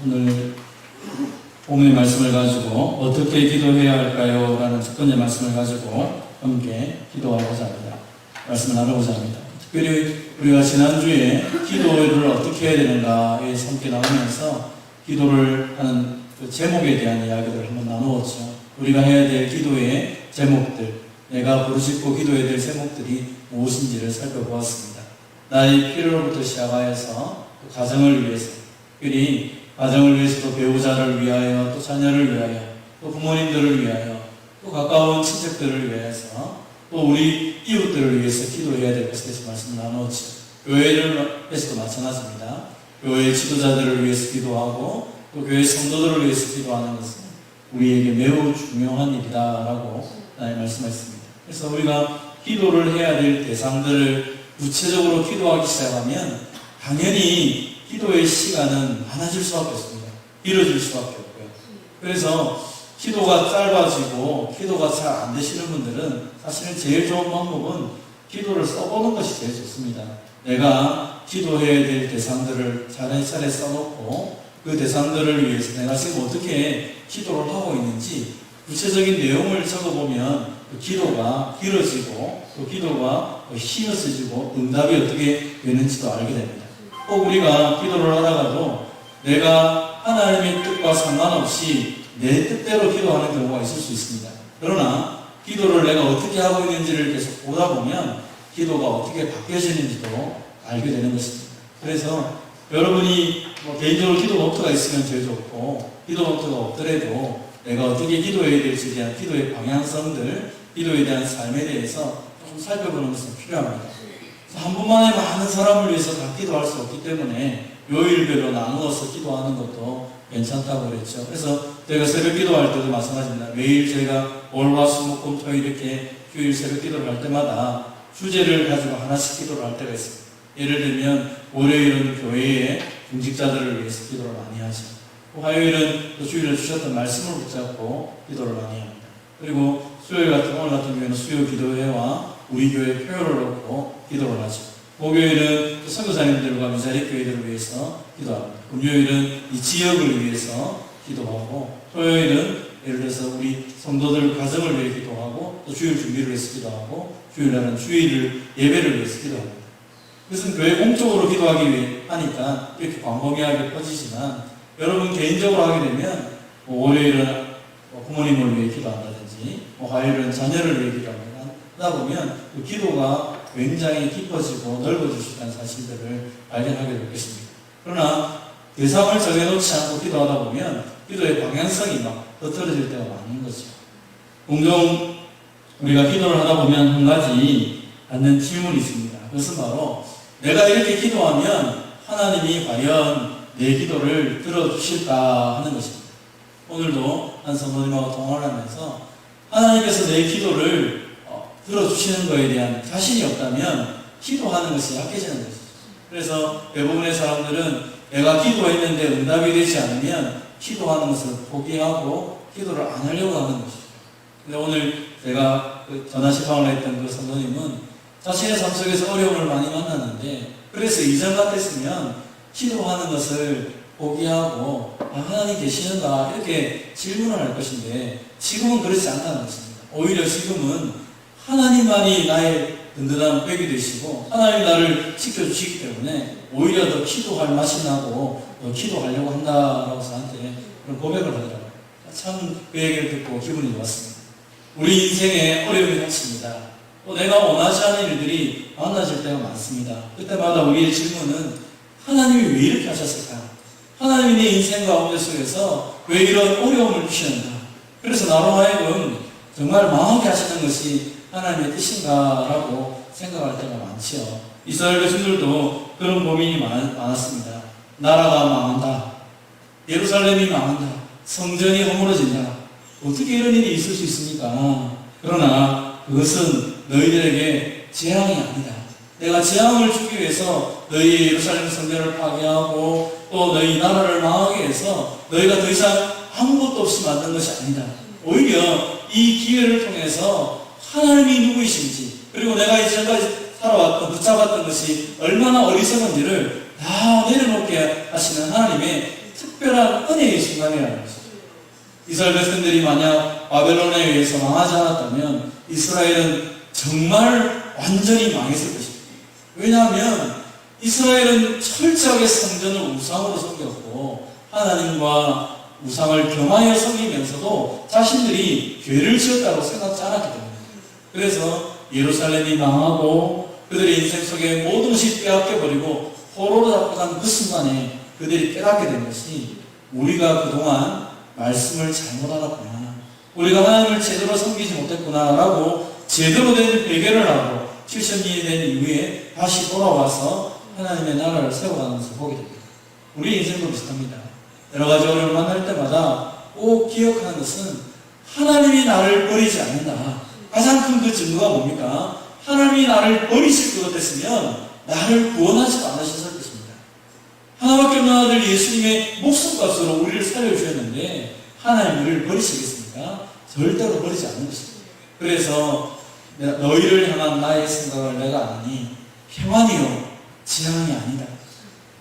오늘 본문의 말씀을 가지고 어떻게 기도해야 할까요? 라는 첫 번째 말씀을 가지고 함께 기도하고자 합니다. 말씀을 나누고자 합니다. 특별히 우리가 지난주에 기도를 어떻게 해야 되는가에 함께 나누면서 기도를 하는 그 제목에 대한 이야기를 한번 나누었죠. 우리가 해야 될 기도의 제목들, 내가 부르짖고 기도해야 될 제목들이 무엇인지를 살펴보았습니다. 나의 필요로부터 시작하여서 또 가정을 위해서, 특별히 가정을 위해서도 배우자를 위하여, 또 자녀를 위하여, 또 부모님들을 위하여, 또 가까운 친척들을 위해서, 또 우리 이웃들을 위해서 기도해야 될 것에 대해서 말씀을 나누었죠. 교회에서도 마찬가지입니다. 교회 지도자들을 위해서 기도하고 또 교회 성도들을 위해서 기도하는 것은 우리에게 매우 중요한 일이다라고 하나님 말씀하셨습니다. 그래서 우리가 기도를 해야 될 대상들을 구체적으로 기도하기 시작하면 당연히 기도의 시간은 많아질 수밖에 없습니다. 길어질 수밖에 없고요. 그래서 기도가 짧아지고 기도가 잘 안 되시는 분들은 사실은 제일 좋은 방법은 기도를 써보는 것이 제일 좋습니다. 내가 기도해야 될 대상들을 차례차례 써놓고 그 대상들을 위해서 내가 지금 어떻게 기도를 하고 있는지 구체적인 내용을 적어보면 그 기도가 길어지고 또 기도가 힘이 없어지고 응답이 어떻게 되는지도 알게 됩니다. 꼭 우리가 기도를 하다가도 내가 하나님의 뜻과 상관없이 내 뜻대로 기도하는 경우가 있을 수 있습니다. 그러나 기도를 내가 어떻게 하고 있는지를 계속 보다 보면 기도가 어떻게 바뀌어지는지도 알게 되는 것입니다. 그래서 여러분이 개인적으로 기도 노트가 있으면 제일 좋고 기도 노트가 없더라도 내가 어떻게 기도해야 될지에 대한 기도의 방향성들, 기도에 대한 삶에 대해서 좀 살펴보는 것은 필요합니다. 한 분만에 많은 사람을 위해서 다 기도할 수 없기 때문에 요일별로 나누어서 기도하는 것도 괜찮다고 그랬죠. 그래서 저희가 새벽 기도할 때도 마찬가지입니다. 매일 저희가 월, 화, 수, 목, 금, 토 이렇게 휴일 새벽 기도를 할 때마다 주제를 가지고 하나씩 기도를 할 때가 있습니다. 예를 들면 월요일은 교회의 중직자들을 위해서 기도를 많이 하죠. 화요일은 또 주일에 주셨던 말씀을 붙잡고 기도를 많이 합니다. 그리고 수요일 오늘 같은 경우에는 수요 기도회와 우리 교회 표요를 놓고 기도를 하죠. 목요일은 또 선교사님들과 미자리 교회들을 위해서 기도합니다. 금요일은 이 지역을 위해서 기도하고, 토요일은 예를 들어서 우리 성도들 가정을 위해 기도하고, 또 주일 준비를 위해서 기도하고, 주일날은 주일을 예배를 위해서 기도합니다. 그것은 교회 공적으로 기도하기 위해 하니까 이렇게 광범위하게 퍼지지만, 여러분 개인적으로 하게 되면 월요일은 부모님을 위해 기도한다든지, 화요일은 자녀를 위해 기도한다. 하다 보면 그 기도가 굉장히 깊어지고 넓어질 수 있다는 사실들을 발견하게 될 것입니다. 그러나 대상을 정해놓지 않고 기도하다 보면 기도의 방향성이 막 흐트러질 때가 많은 거죠. 종종 우리가 기도를 하다 보면 한 가지 받는 질문이 있습니다. 그것은 바로 내가 이렇게 기도하면 하나님이 과연 내 기도를 들어주실까 하는 것입니다. 오늘도 한 성도님하고 통화를 하면서 하나님께서 내 기도를 들어주시는 것에 대한 자신이 없다면 기도하는 것이 약해지는 것이죠. 그래서 대부분의 사람들은 내가 기도했는데 응답이 되지 않으면 기도하는 것을 포기하고 기도를 안 하려고 하는 것이죠. 근데 오늘 제가 전화 시방을 했던 그 성도님은 자신의 삶 속에서 어려움을 많이 만났는데 그래서 이전 같았으면 기도하는 것을 포기하고 하나님 계시는가 이렇게 질문을 할 것인데 지금은 그렇지 않다는 것입니다. 오히려 지금은 하나님만이 나의 든든한 백이 되시고 하나님이 나를 지켜주시기 때문에 오히려 더 기도할 맛이 나고 더 기도하려고 한다라고 저한테 그런 고백을 하더라고요. 참 그 얘기를 듣고 기분이 좋았습니다. 우리 인생에 어려움이 많습니다. 또 내가 원하지 않은 일들이 만나질 때가 많습니다. 그때마다 우리의 질문은 하나님이 왜 이렇게 하셨을까? 하나님이 내 인생 가운데 속에서 왜 이런 어려움을 주시는가? 그래서 나로 하여금 정말 망하게 하시는 것이 하나님의 뜻인가라고 생각할 때가 많지요. 이스라엘 백성들도 그런 고민이 많았습니다. 나라가 망한다. 예루살렘이 망한다. 성전이 허물어진다. 어떻게 이런 일이 있을 수 있습니까? 그러나 그것은 너희들에게 재앙이 아니다. 내가 재앙을 주기 위해서 너희 예루살렘 성전을 파괴하고 또 너희 나라를 망하게 해서 너희가 더 이상 아무것도 없이 만든 것이 아니다. 오히려 이 기회를 통해서 하나님이 누구이신지 그리고 내가 이전까지 살아왔던 붙잡았던 것이 얼마나 어리석은지를 다 내려놓게 하시는 하나님의 특별한 은혜의 순간이라는 것이죠. 이스라엘 백성들이 만약 바벨론에 의해서 망하지 않았다면 이스라엘은 정말 완전히 망했을 것입니다. 왜냐하면 이스라엘은 철저하게 성전을 우상으로 섬겼고 하나님과 우상을 겸하여 섬기면서도 자신들이 죄를 지었다고 생각지 않았기 때문입니다. 그래서 예루살렘이 망하고 그들의 인생 속에 모든 것이 빼앗겨버리고 포로로 잡고 간 그 순간에 그들이 깨닫게 된 것이 우리가 그동안 말씀을 잘못 알았구나, 우리가 하나님을 제대로 섬기지 못했구나 라고 제대로 된 회개를 하고 70년이 된 이후에 다시 돌아와서 하나님의 나라를 세워가는 것을 보게 됩니다. 우리 인생도 비슷합니다. 여러 가지 어려움을 만날 때마다 꼭 기억하는 것은 하나님이 나를 버리지 않는다. 가장 큰 그 증거가 뭡니까? 하나님이 나를 버리실 것 같았으면 나를 구원하지도 않으셨을 것입니다. 하나밖에 없는 아들 예수님의 목숨값으로 우리를 살려주셨는데 하나님 우리를 버리시겠습니까? 절대로 버리지 않는 것입니다. 그래서 너희를 향한 나의 생각을 내가 아니 평안이요 재앙이 아니다.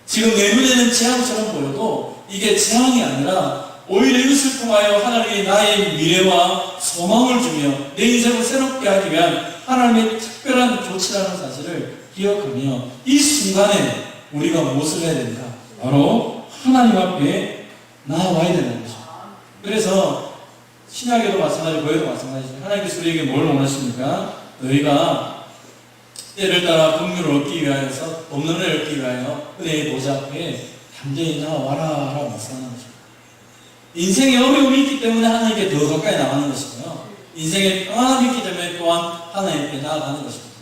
지금 내 눈에는 재앙처럼 보여도 이게 재앙이 아니라 오히려 이것을 통하여 하나님이 나의 미래와 소망을 주며 내 인생을 새롭게 하기 위한 하나님의 특별한 조치라는 사실을 기억하며 이 순간에 우리가 무엇을 해야 된다? 바로 하나님 앞에 나와야 되는 것입니다. 그래서 신약에도 마찬가지고 교회도 마찬가지죠. 하나님께서 우리에게 뭘 원하십니까? 너희가 때를 따라 긍휼을 얻기 위하여서 없는 은혜를 얻기 위하여 은혜의 보좌 앞에 담대히 나와라 라고 말씀하는 것입니다. 인생에 어려움이 있기 때문에 하나님께 더 가까이 나가는 것이고요. 인생에 평안함이 있기 때문에 또한 하나님께 나아가는 것입니다.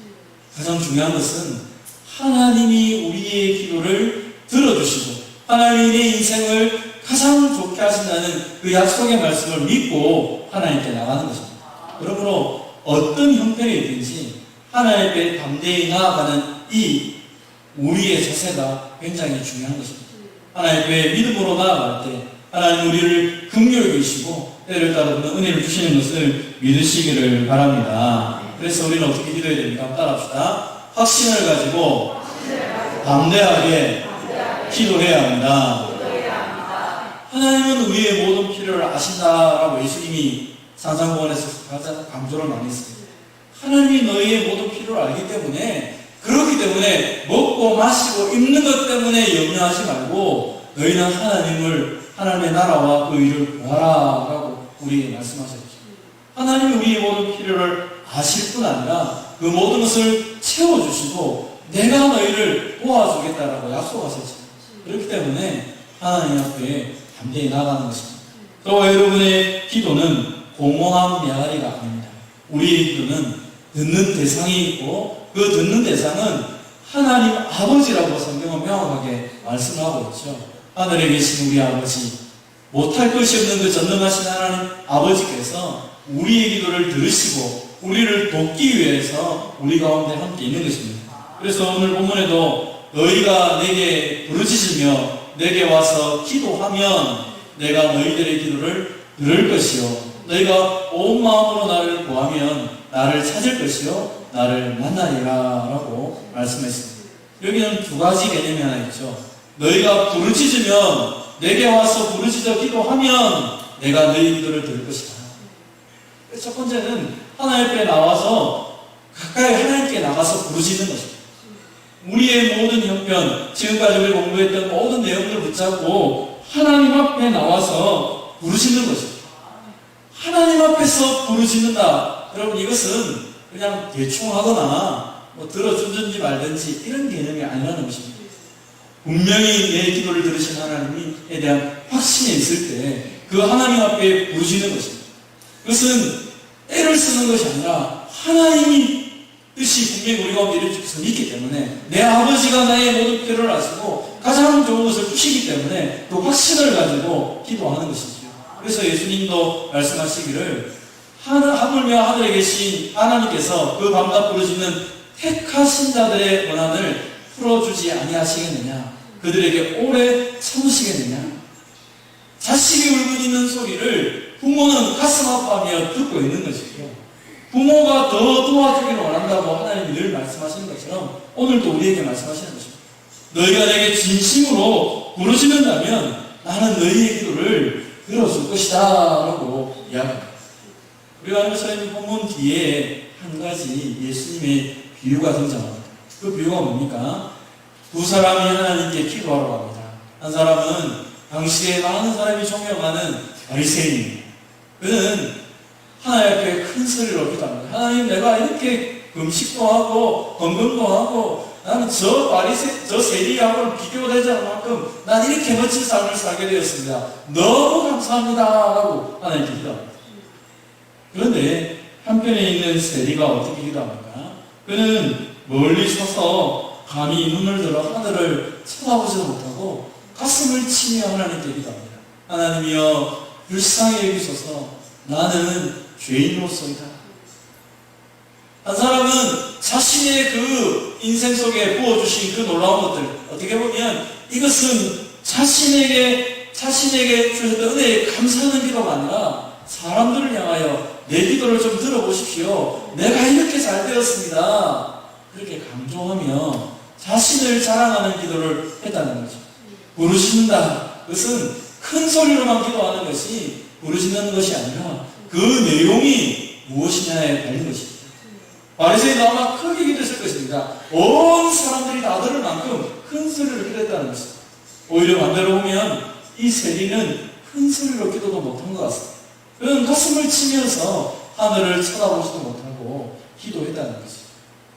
가장 중요한 것은 하나님이 우리의 기도를 들어주시고 하나님이 내 인생을 가장 좋게 하신다는 그 약속의 말씀을 믿고 하나님께 나가는 것입니다. 그러므로 어떤 형편이든지 하나님 앞에 담대히 나아가는 이 우리의 자세가 굉장히 중요한 것입니다. 하나님 앞에 믿음으로 나아갈 때 하나님 우리를 긍휼히 여기시고 때를 따라 은혜를 주시는 것을 믿으시기를 바랍니다. 그래서 우리는 어떻게 기도해야 됩니까? 따라합시다. 확신을 가지고 담대하게 기도해야 합니다. 하나님은 우리의 모든 필요를 아신다라고 예수님이 산상보원에서 가장 강조를 많이 했습니다. 하나님이 너희의 모든 필요를 알기 때문에 그렇기 때문에 먹고 마시고 입는 것 때문에 염려하지 말고 너희는 하나님의 나라와 그 일을 구하라 라고 우리에게 말씀하셨죠. 하나님이 우리의 모든 필요를 아실 뿐 아니라 그 모든 것을 채워주시고 내가 너희를 도와주겠다라고 약속하셨죠. 그렇기 때문에 하나님 앞에 담대히 나가는 것입니다. 또 여러분의 기도는 공허한 메아리가 아닙니다. 우리의 기도는 듣는 대상이 있고 그 듣는 대상은 하나님 아버지라고 성경은 명확하게 말씀하고 있죠. 하늘에 계신 우리 아버지, 못할 것이 없는 그 전능하신 하나님 아버지께서 우리의 기도를 들으시고 우리를 돕기 위해서 우리 가운데 함께 있는 것입니다. 그래서 오늘 본문에도 너희가 내게 부르짖으며 내게 와서 기도하면 내가 너희들의 기도를 들을 것이요 너희가 온 마음으로 나를 구하면 나를 찾을 것이요 나를 만나리라 라고 말씀했습니다. 여기는 두 가지 개념이 하나 있죠. 너희가 부르짖으면 내게 와서 부르짖어 기도하면 내가 너희 기도를 들을 것이다. 첫 번째는 하나님 앞에 나와서 가까이 하나님께 나가서 부르짖는 것입니다. 우리의 모든 형편, 지금까지 우리 공부했던 모든 내용들을 붙잡고 하나님 앞에 나와서 부르짖는 것입니다. 하나님 앞에서 부르짖는다. 여러분 이것은 그냥 대충 하거나 들어주든지 말든지 이런 개념이 아니라는 것입니다. 분명히 내 기도를 들으신 하나님에 대한 확신이 있을 때 그 하나님 앞에 부르짖는 것입니다. 그것은 애를 쓰는 것이 아니라 하나님이 뜻이 분명히 우리 가운데 이루어져서 있기 때문에 내 아버지가 나의 모든 필요를 아시고 가장 좋은 것을 주시기 때문에 그 확신을 가지고 기도하는 것이죠. 그래서 예수님도 말씀하시기를 하물며 하늘에 계신 하나님께서 그 밤낮 부르짖는 택하신 자들의 원한을 풀어주지 아니하시겠느냐, 그들에게 오래 참으시겠느냐. 자식이 울고 있는 소리를 부모는 가슴 아파하며 듣고 있는 것이죠. 부모가 더 도와주기를 원한다고 하나님이 늘 말씀하시는 것처럼 오늘도 우리에게 말씀하시는 것입니다. 너희가 내게 진심으로 부르짖는다면 나는 나는 너희의 기도를 들어줄 것이다 라고 이야기합니다. 우리가 알고 있는 본문 뒤에 한 가지 예수님의 비유가 등장합니다. 그 비유가 뭡니까? 두 사람이 하나님께 기도하러 갑니다. 한 사람은 당시에 많은 사람이 존경하는 바리새인입니다. 그는 하나님 앞에 큰 소리로 기도합니다. 하나님, 내가 이렇게 금식도 하고 헌금도 하고 나는 저 세리하고는 비교되지 않을 만큼 난 이렇게 멋진 삶을 살게 되었습니다. 너무 감사합니다 라고 하나님께 기도합니다. 그런데 한편에 있는 세리가 어떻게 기도합니까? 그는 멀리 서서 감히 눈을 들어 하늘을 쳐다보지도 못하고 가슴을 치며 하나님께 기도합니다. 하나님이여 불쌍히 여기소서, 나는 죄인으로서이다. 한 사람은 자신의 그 인생 속에 부어주신 그 놀라운 것들, 어떻게 보면 이것은 자신에게 주셨던 은혜에 감사하는 기도가 아니라 사람들을 향하여 내 기도를 좀 들어보십시오. 내가 이렇게 잘 되었습니다. 그렇게 강조하며 자신을 자랑하는 기도를 했다는 거죠. 부르짖는다. 그것은 큰 소리로만 기도하는 것이 부르짖는 것이 아니라 그 내용이 무엇이냐에 달린 것입니다. 바리새인도 아마 크게 기도했을 것입니다. 온 사람들이 다 들을 만큼 큰 소리로 기도했다는 것입니다. 오히려 반대로 보면 이 세리는 큰 소리로 기도도 못한 것 같습니다. 그는 가슴을 치면서 하늘을 쳐다보지도 못하고 기도했다는 것입니다.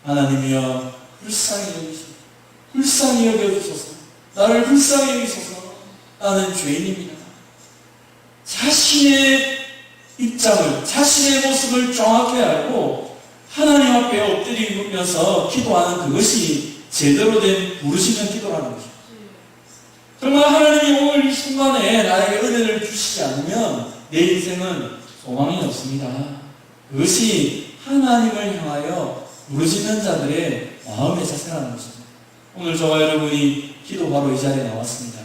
하나님이여 불쌍히 여겨주소서, 나를 불쌍히 여기소서, 나는 죄인입니다. 자신의 입장을, 자신의 모습을 정확히 알고 하나님 앞에 엎드리면서 기도하는 그것이 제대로 된 부르짖는 기도라는 것입니다. 정말 하나님이 오늘 이 순간에 나에게 은혜를 주시지 않으면 내 인생은 소망이 없습니다. 그것이 하나님을 향하여 부르짖는 자들의 마음의 자세라는 것입니다. 오늘 저와 여러분이 기도 바로 이 자리에 나왔습니다.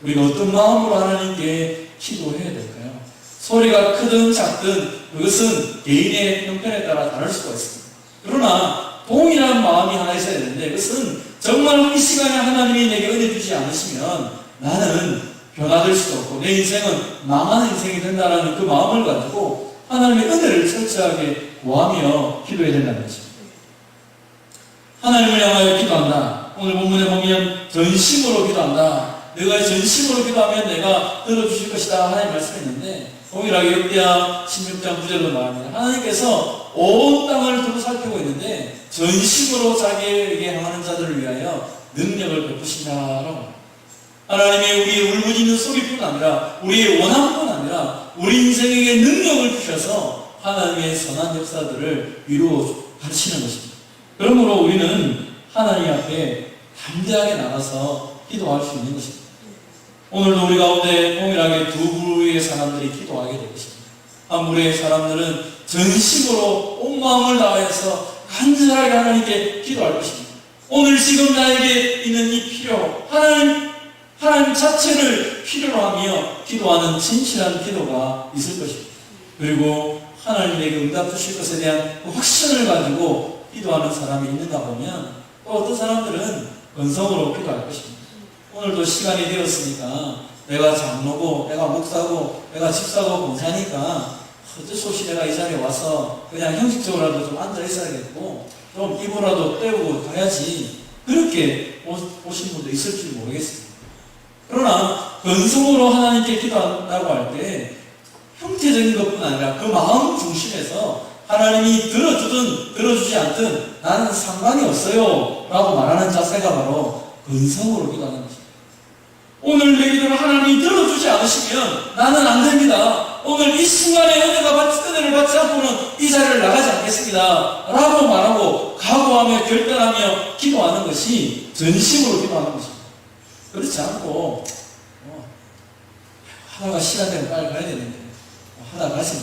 우리가 어떤 마음으로 하나님께 기도해야 될까요? 소리가 크든 작든 그것은 개인의 형편에 따라 다를 수가 있습니다. 그러나 동일한 마음이 하나 있어야 되는데, 그것은 정말 이 시간에 하나님이 내게 은혜 주지 않으시면 나는 변화될 수도 없고 내 인생은 망하는 인생이 된다는 그 마음을 가지고 하나님의 은혜를 철저하게 구하며 기도해야 된다는 것입니다. 하나님을 향하여 기도한다. 오늘 본문에 보면 전심으로 기도한다. 내가 전심으로 기도하면 내가 들어주실 것이다 하나님 말씀했는데, 동일하게 역대하 16장 9절로 말합니다. 하나님께서 온 땅을 두루 살피고 있는데 전심으로 자기에게 향하는 자들을 위하여 능력을 베푸신다라고. 하나님이 우리의 울부짖는 소리뿐 아니라 우리의 원함뿐 아니라 우리 인생에게 능력을 주셔서 하나님의 선한 역사들을 이루어 가르치는 것입니다. 그러므로 우리는 하나님 앞에 담대하게 나가서 기도할 수 있는 것입니다. 오늘도 우리 가운데 동일하게 두 부류의 사람들이 기도하게 될 것입니다. 한 부류의 사람들은 전심으로 온 마음을 다해서 간절하게 하나님께 기도할 것입니다. 오늘 지금 나에게 있는 이 필요, 하나님 자체를 필요로 하며 기도하는 진실한 기도가 있을 것입니다. 그리고 하나님에게 응답 주실 것에 대한 확신을 가지고 기도하는 사람이 있는가 보면 또 어떤 사람들은 건성으로 기도할 것입니다. 오늘도 시간이 되었으니까 내가 장로고 내가 목사고 내가 집사고 권사니까 어쩔 수 없이 내가 이 자리에 와서 그냥 형식적으로라도 좀 앉아 있어야겠고 좀 이불라도 때우고 가야지, 그렇게 오신 분도 있을지 모르겠습니다. 그러나 건성으로 하나님께 기도한다고 할 때 형태적인 것뿐 아니라 그 마음 중심에서 하나님이 들어주든 들어주지 않든 나는 상관이 없어요 라고 말하는 자세가 바로 건성으로 기도하는 것입니다. 오늘 내 기도를 하나님이 들어주지 않으시면 나는 안 됩니다. 오늘 이 순간에 은혜를 받지 않고는 이 자리를 나가지 않겠습니다 라고 말하고 각오하며 결단하며 기도하는 것이 전심으로 기도하는 것입니다. 그렇지 않고 하다가 시간 되면 빨리 가야 되는데 하다 가시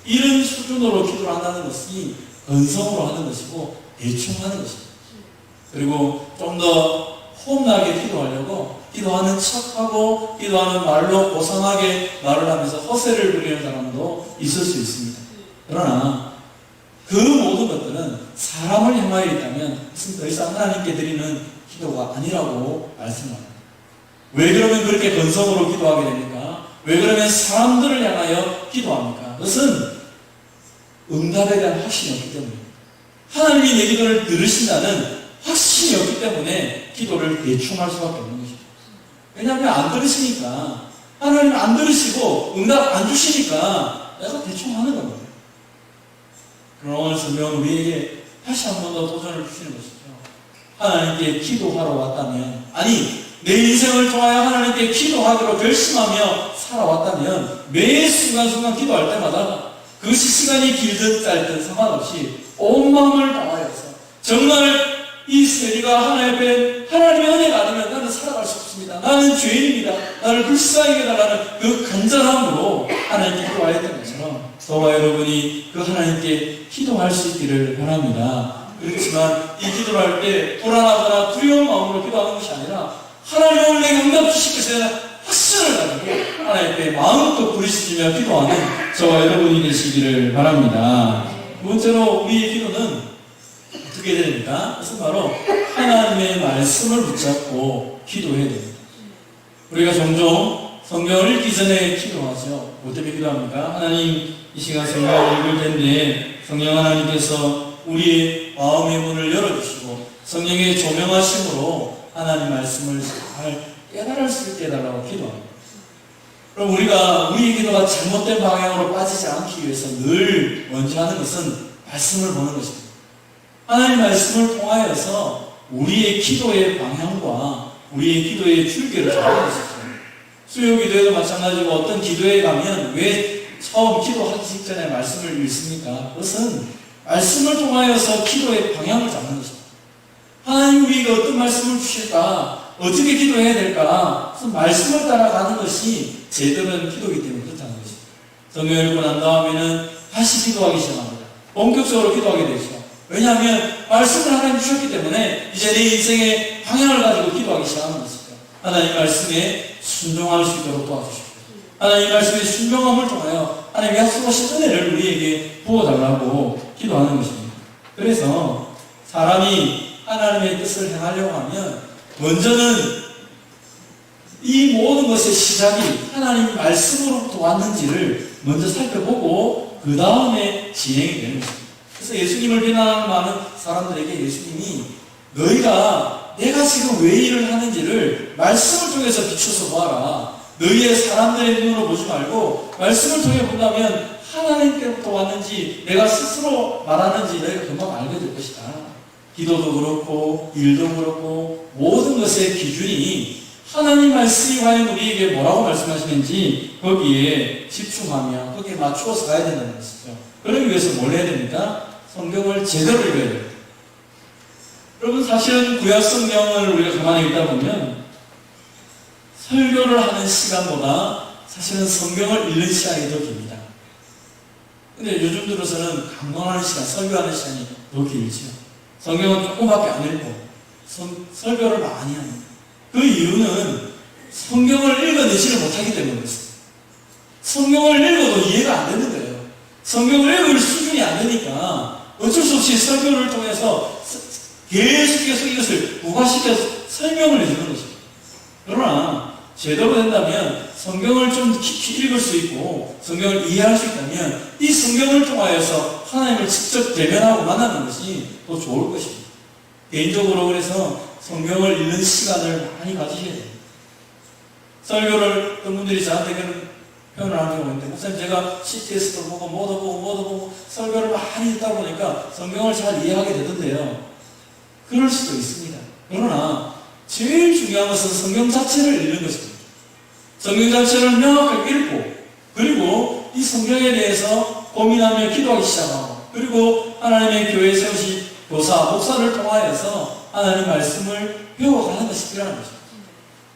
이런 수준으로 기도를 한다는 것이 건성으로 하는 것이고 대충 하는 것입니다. 그리고 좀 더 험나게 기도하려고 기도하는 척하고 기도하는 말로 고상하게 말을 하면서 허세를 부리는 사람도 있을 수 있습니다. 그러나 그 모든 것들은 사람을 향하여 있다면 그것은 더 이상 하나님께 드리는 기도가 아니라고 말씀합니다. 왜 그러면 그렇게 건성으로 기도하게 됩니까? 왜 그러면 사람들을 향하여 기도합니까? 그것은 응답에 대한 확신이 없기 때문입니다. 하나님이 내 기도를 들으신다는 확신이 없기 때문에 기도를 대충 할 수밖에 없는 것입니다. 왜냐하면 안 들으시니까, 하나님 안 들으시고 응답 안 주시니까 내가 대충 하는 겁니다. 그러나 오늘 성경은 우리에게 다시 한 번 더 도전을 주시는 것이죠. 하나님께 기도하러 왔다면, 아니 내 인생을 통하여 하나님께 기도하기로 결심하며 살아왔다면 매 순간순간 기도할 때마다 그것이 시간이 길든 짧든 상관없이 온 마음을 다하여서 정말 이 세리가 하나님 앞에 하나님의 은혜가 아니면 나는 살아갈 수 없습니다. 나는 죄인입니다. 나를 불쌍히 해달라는 그 간절함으로 하나님께 기도하였던 것처럼 저와 여러분이 그 하나님께 기도할 수 있기를 바랍니다. 그렇지만 이 기도를 할 때 불안하거나 두려운 마음으로 기도하는 것이 아니라 하나님을 내게 응답 주실 것에 대한 확신을 가지고 하나님께 마음껏 부르짖으며 기도하는 저와 여러분이 되시기를 바랍니다. 두 번째로 우리의 기도는 어떻게 됩니까? 그것은 바로 하나님의 말씀을 붙잡고 기도해야 됩니다. 우리가 종종 성경을 읽기 전에 기도하죠. 뭐 때문에 기도합니까? 하나님, 이 시간 성경을 읽을 텐데 성령 하나님께서 우리의 마음의 문을 열어주시고 성령의 조명하심으로 하나님 말씀을 잘 깨달을 수 있게 해달라고 기도합니다. 그럼 우리가 우리의 기도가 잘못된 방향으로 빠지지 않기 위해서 늘 먼저 하는 것은 말씀을 보는 것입니다. 하나님 말씀을 통하여서 우리의 기도의 방향과 우리의 기도의 줄기를 잡는 것이죠. 수요 기도에도 마찬가지고 어떤 기도에 가면 왜 처음 기도하기 직전에 말씀을 읽습니까? 그것은 말씀을 통하여서 기도의 방향을 잡는 것입니다. 하나님 우리에게 어떤 말씀을 주실까? 어떻게 기도해야 될까? 그래서 말씀을 따라가는 것이 제대로 된 기도이기 때문에 그렇다는 것입니다. 성경 읽고 난 다음에는 다시 기도하기 시작합니다. 본격적으로 기도하게 되죠. 왜냐하면 말씀을 하나님 주셨기 때문에 이제 내 인생의 방향을 가지고 기도하기 시작하는 것이죠. 하나님 말씀에 순종할 수 있도록 도와주십시오. 하나님 말씀의 순종함을 통하여 하나님의 약속하신 은혜를 우리에게 부어달라고 기도하는 것입니다. 그래서 사람이 하나님의 뜻을 행하려고 하면 먼저는 이 모든 것의 시작이 하나님 말씀으로부터 왔는지를 먼저 살펴보고 그 다음에 진행이 되는 것입니다. 그래서 예수님을 비난하는 많은 사람들에게 예수님이 너희가 내가 지금 왜 일을 하는지를 말씀을 통해서 비춰서 보아라. 너희의 사람들의 눈으로 보지 말고 말씀을 통해 본다면 하나님께로부터 왔는지 내가 스스로 말하는지 너희가 금방 알게 될 것이다. 기도도 그렇고 일도 그렇고 모든 것의 기준이 하나님 말씀이 과연 우리에게 뭐라고 말씀하시는지 거기에 집중하며 거기에 맞추어서 가야 된다는 것이죠. 그러기 위해서 뭘 해야 됩니까? 성경을 제대로 읽어야 됩니다. 여러분 사실은 구약 성경을 우리가 가만히 읽다 보면 설교를 하는 시간보다 사실은 성경을 읽는 시간이 더 깁니다. 근데 요즘 들어서는 강론하는 시간, 설교하는 시간이 더 길죠. 성경은 조금밖에 안 읽고 설교를 많이 합니다. 그 이유는 성경을 읽어내지를 못하기 때문이었어요. 성경을 읽어도 이해가 안 되는 거예요. 성경을 읽을 수준이 안 되니까 어쩔 수 없이 설교를 통해서 계속 이것을 부가시켜서 설명을 해주는 것입니다. 그러나 제대로 된다면 성경을 좀 깊이 읽을 수 있고 성경을 이해할 수 있다면 이 성경을 통하여서 하나님을 직접 대면하고 만나는 것이 더 좋을 것입니다. 개인적으로 그래서 성경을 읽는 시간을 많이 가지셔야 됩니다. 설교를 어떤 분들이 저한테 그런 표현을 하는 경우가 있는데 목사님 제가 CTS도 보고 뭐도 보고 설교를 많이 듣다 보니까 성경을 잘 이해하게 되던데요. 그럴 수도 있습니다. 그러나 제일 중요한 것은 성경 자체를 읽는 것입니다. 성경 자체를 명확하게 읽고 그리고 이 성경에 대해서 고민하며 기도하기 시작하고 그리고 하나님의 교회에 세우신 교사, 목사를 통하여서 하나님 말씀을 배워가는 것이 필요한 것입니다.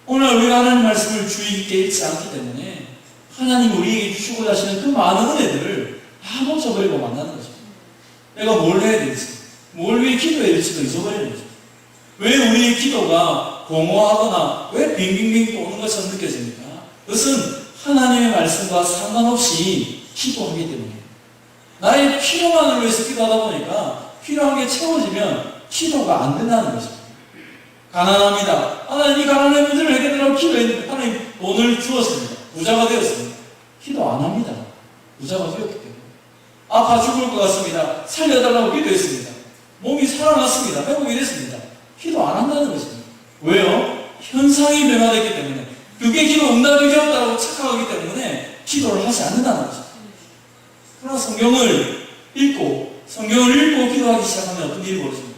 오늘 우리가 하나님 말씀을 주의 깊게 읽지 않기 때문에 하나님 우리에게 주시고자 하시는 그 많은 은혜들을 다 놓쳐버리고 만나는 것입니다. 내가 뭘 해야 될지, 뭘 위해 기도해야 될지도 잊어버리는 거죠. 왜 우리의 기도가 공허하거나 왜 빙빙빙 도는 것처럼 느껴집니까? 그것은 하나님의 말씀과 상관없이 기도하기 때문이에요. 나의 필요만을 위해서 기도하다 보니까 필요한 게 채워지면 기도가 안 된다는 것입니다. 가난합니다. 하나님 이 가난한 문제를 해결하라고 기도했는데 하나님 돈을 주었습니다. 부자가 되었습니다. 기도 안 합니다. 부자가 되었기 때문에. 아파 죽을 것 같습니다. 살려달라고 기도했습니다. 몸이 살아났습니다. 회복이 됐습니다. 기도 안 한다는 것입니다. 왜요? 현상이 변화됐기 때문에. 그게 기도 응답이 되었다고 착각하기 때문에 기도를 하지 않는다는 것입니다. 그러나 성경을 읽고 기도하기 시작하면 어떤 일이 벌어집니까?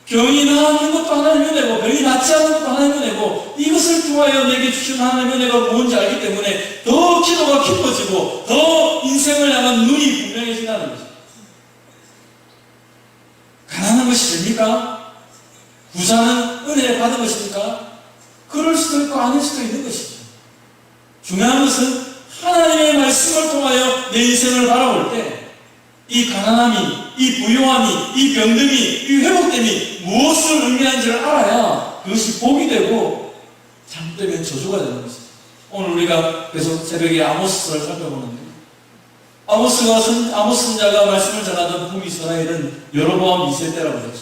병이 나는 것도 하나님의 은혜고 병이 낫지 않는 것도 하나님의 은혜고 이것을 통하여 내게 주신 하나님의 은혜가 뭔지 알기 때문에 더 기도가 깊어지고 더 인생을 향한 눈이 분명해진다는 것입니다. 가난한 것이 됩니까? 부자는 은혜 받은 것입니까? 그럴 수도 있고 아닐 수도 있는 것이죠. 중요한 것은 하나님의 말씀을 통하여 내 인생을 바라볼 때 이 가난함이, 이 부요함이, 이 병듦이, 이 회복됨이 무엇을 의미하는지를 알아야 그것이 복이 되고 잘못되면 저주가 되는 것입니다. 오늘 우리가 계속 새벽에 아모스를 살펴보는데 아모스 선자가 말씀을 전하던 북이스라엘은 여로보암 2세 때라고 그랬죠.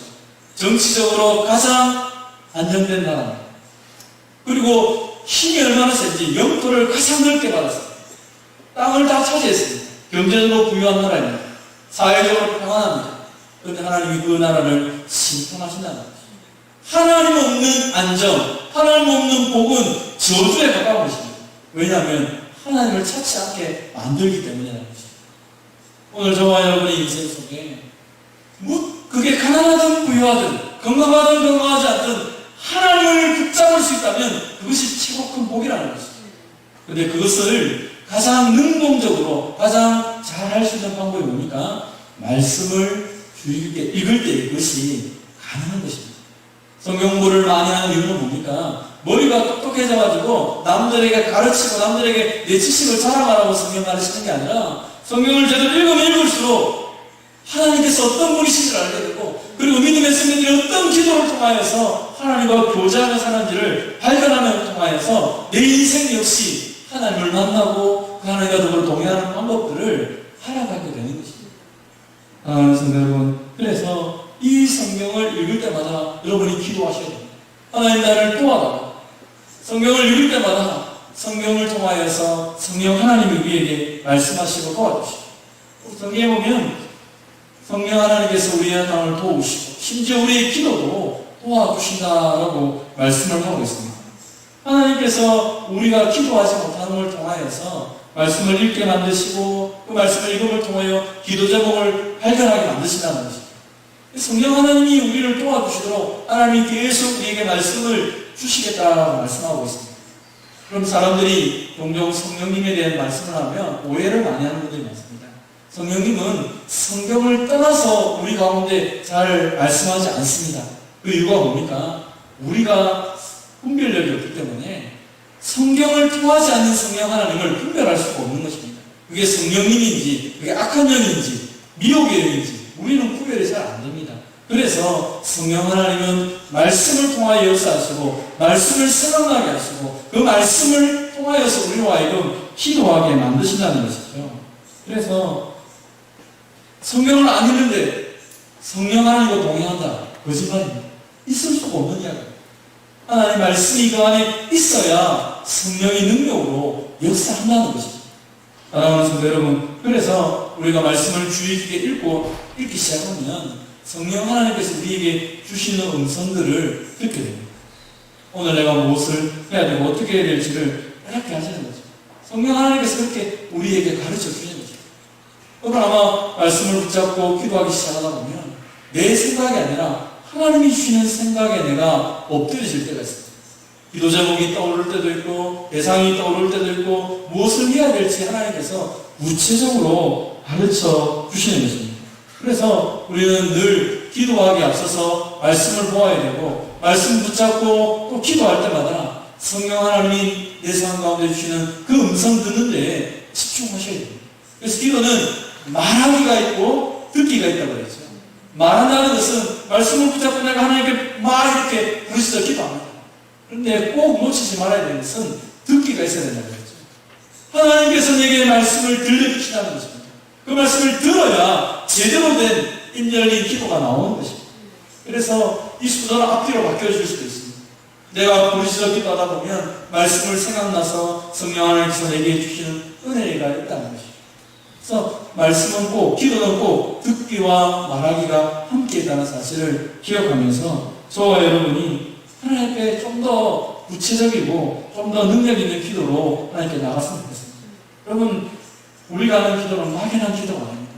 정치적으로 가장 안정된 나라입니다. 그리고 힘이 얼마나 센지 영토를 가장 넓게 받았습니다. 땅을 다 차지했습니다. 경제적으로 부유한 나라입니다. 사회적으로 평안합니다. 그런데 하나님이 그 나라를 심판하신다는 것입니다. 하나님 없는 안정, 하나님 없는 복은 저주에 가까운 것입니다. 왜냐하면 하나님을 찾지 않게 만들기 때문이라는 것입니다. 오늘 저와 여러분의 인생 속에 그게 가난하든 부유하든 건강하든 건강하지 않든 하나님을 붙잡을 수 있다면 그것이 최고 큰 복이라는 것입니다. 그런데 그것을 가장 능동적으로 가장 잘 할 수 있는 방법이 뭡니까? 말씀을 주의 깊게 읽을 때 그것이 가능한 것입니다. 성경 공부를 많이 하는 이유는 뭡니까? 머리가 똑똑해져가지고 남들에게 가르치고 남들에게 내 지식을 자랑하라고 성경 가르치는 게 아니라 성경을 제대로 읽으면 읽을수록 하나님께서 어떤 분이신지를 알게 되고 그리고 믿음의 성도들이 어떤 기도를 통하여서 하나님과 교제하는 사람들을 발견하는 통하여서 내 인생 역시 하나님을 만나고 그 하나님과 더불어 동행하는 방법들을 알아가게 되는 것입니다. 성도 여러분, 그래서 이 성경을 읽을 때마다 여러분이 기도하셔야 됩니다. 하나님 나를 도와달라. 성경을 읽을 때마다 성경을 통하여서 성령 하나님이 우리에게 말씀하시고 도와주시고 성경에 보면 성령 하나님께서 우리의 마음을 도우시고 심지어 우리의 기도도 도와주신다라고 말씀을 하고 있습니다. 하나님께서 우리가 기도하지 못하는 걸 통하여서 말씀을 읽게 만드시고 그 말씀을 읽음을 통하여 기도 제목을 발견하게 만드신다는 것입니다. 성령 하나님이 우리를 도와주시도록 하나님이 계속 우리에게 말씀을 주시겠다라고 말씀하고 있습니다. 그럼 사람들이 종종 성령님에 대한 말씀을 하면 오해를 많이 하는 분들이 많습니다. 성령님은 성경을 떠나서 우리 가운데 잘 말씀하지 않습니다. 그 이유가 뭡니까? 우리가 분별력이 없기 때문에 성경을 통하지 않는 성령 하나님을 분별할 수가 없는 것입니다. 그게 성령님인지 그게 악한 영인지 미혹의 영인지 우리는 구별이 잘 안 됩니다. 그래서 성령 하나님은 말씀을 통하여 역사하시고 말씀을 생각나게 하시고 그 말씀을 통하여서 우리와 하여금 기도하게 만드신다는 것이죠. 그래서 성경을 안 읽는데 성령 하나님과 동행한다. 거짓말입니다. 있을 수가 없는 이야기입니다. 하나님 말씀이 그 안에 있어야 성령의 능력으로 역사한다는 것입니다. 사랑하는 성도 여러분, 그래서 우리가 말씀을 주의 깊게 읽기 시작하면 성령 하나님께서 우리에게 주시는 음성들을 듣게 됩니다. 오늘 내가 무엇을 해야 되고 어떻게 해야 될지를 이렇게 하시는 거죠. 성령 하나님께서 그렇게 우리에게 가르쳐 주시는 거죠. 그러나 아마 말씀을 붙잡고 기도하기 시작하다 보면 내 생각이 아니라 하나님이 주시는 생각에 내가 엎드려질 때가 있습니다. 기도 제목이 떠오를 때도 있고 대상이 떠오를 때도 있고 무엇을 해야 될지 하나님께서 구체적으로 가르쳐 주시는 것입니다. 그래서 우리는 늘 기도하기에 앞서서 말씀을 보아야 되고 말씀 붙잡고 또 기도할 때마다 성령 하나님이 내 삶 가운데 주시는 그 음성 듣는 데 집중하셔야 됩니다. 그래서 기도는 말하기가 있고 듣기가 있다고 그랬죠. 말한다는 것은 말씀을 붙잡고 내가 하나님께 막 이렇게 부르짖어 기도합니다. 그런데 꼭 놓치지 말아야 되는 것은 듣기가 있어야 된다고 그랬죠. 하나님께서 내게 말씀을 들려주신다는 것입니다. 그 말씀을 들어야 제대로 된 입 열린 기도가 나오는 것입니다. 그래서 이 순서는 앞뒤로 바뀌어질 수도 있습니다. 내가 부르짖어 기도하다 보면 말씀을 생각나서 성령 하나님께서 내게 주시는 은혜가 있다는 것이죠. 그래서 말씀은 꼭, 기도는 꼭 듣기와 말하기가 함께 있다는 사실을 기억하면서 저와 여러분이 하나님 앞에 좀 더 구체적이고 좀 더 능력 있는 기도로 하나님께 나갔으면 좋겠습니다. 여러분, 우리가 하는 기도는 막연한 기도가 아닙니다.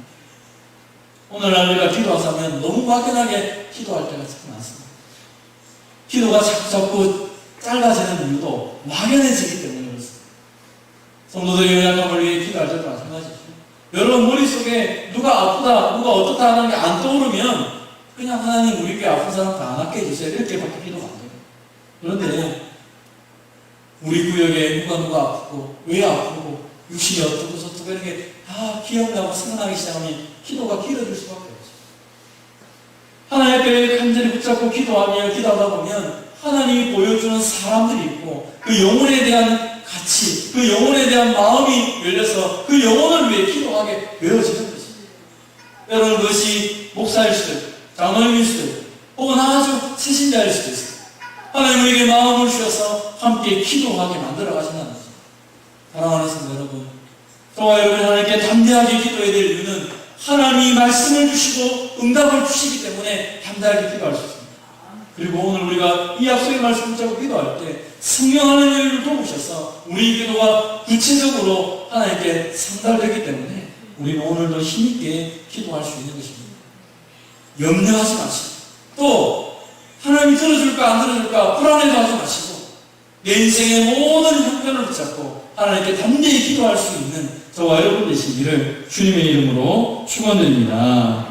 오늘날 우리가 기도하자면 너무 막연하게 기도할 때가 참 많습니다. 기도가 자꾸 짧아지는 이유도 막연해지기 때문에 그렇습니다. 성도들이 연약함을 위해 기도할 때도 마찬가지죠. 여러분 머릿속에 누가 아프다, 누가 어떻다 하는 게 안 떠오르면 그냥 하나님 우리 교회 아픈 사람 다 낫게 해주세요. 이렇게밖에 기도가 안 돼요. 그런데 우리 구역에 누가 아프고 왜 아프고 육신이 어떻고 저떻고 이렇게 다 기억나고 생각나기 시작하면 기도가 길어질 수밖에 없어요. 하나님 앞에 간절히 붙잡고 기도하다 보면 하나님이 보여주는 사람들이 있고 그 영혼에 대한 가치, 그 영혼에 대한 마음이 열려서 그 영혼을 위해 기도하게 되어지는 것입니다. 여러분 그것이 목사일 수도 있고 장로님일 수도 있고 혹은 아주 세신자일 수도 있어요. 하나님 우리에게 마음을 주셔서 함께 기도하게 만들어 가신다는 것입니다. 사랑하는 성도 여러분, 저와 여러분이 하나님께 담대하게 기도해야 될 이유는 하나님이 말씀을 주시고 응답을 주시기 때문에 담대하게 기도할 수 있습니다. 그리고 오늘 우리가 이 약속의 말씀을 붙잡고 기도할 때 성령 하나님을 도우셔서 우리 기도가 구체적으로 하나님께 상달되기 때문에 우리는 오늘도 힘있게 기도할 수 있는 것입니다. 염려하지 마시고 또 하나님이 들어줄까 안 들어줄까 불안해도 하지 마시고 내 인생의 모든 형편을 붙잡고 하나님께 담대히 기도할 수 있는 저와 여러분 되시기를 주님의 이름으로 축원드립니다.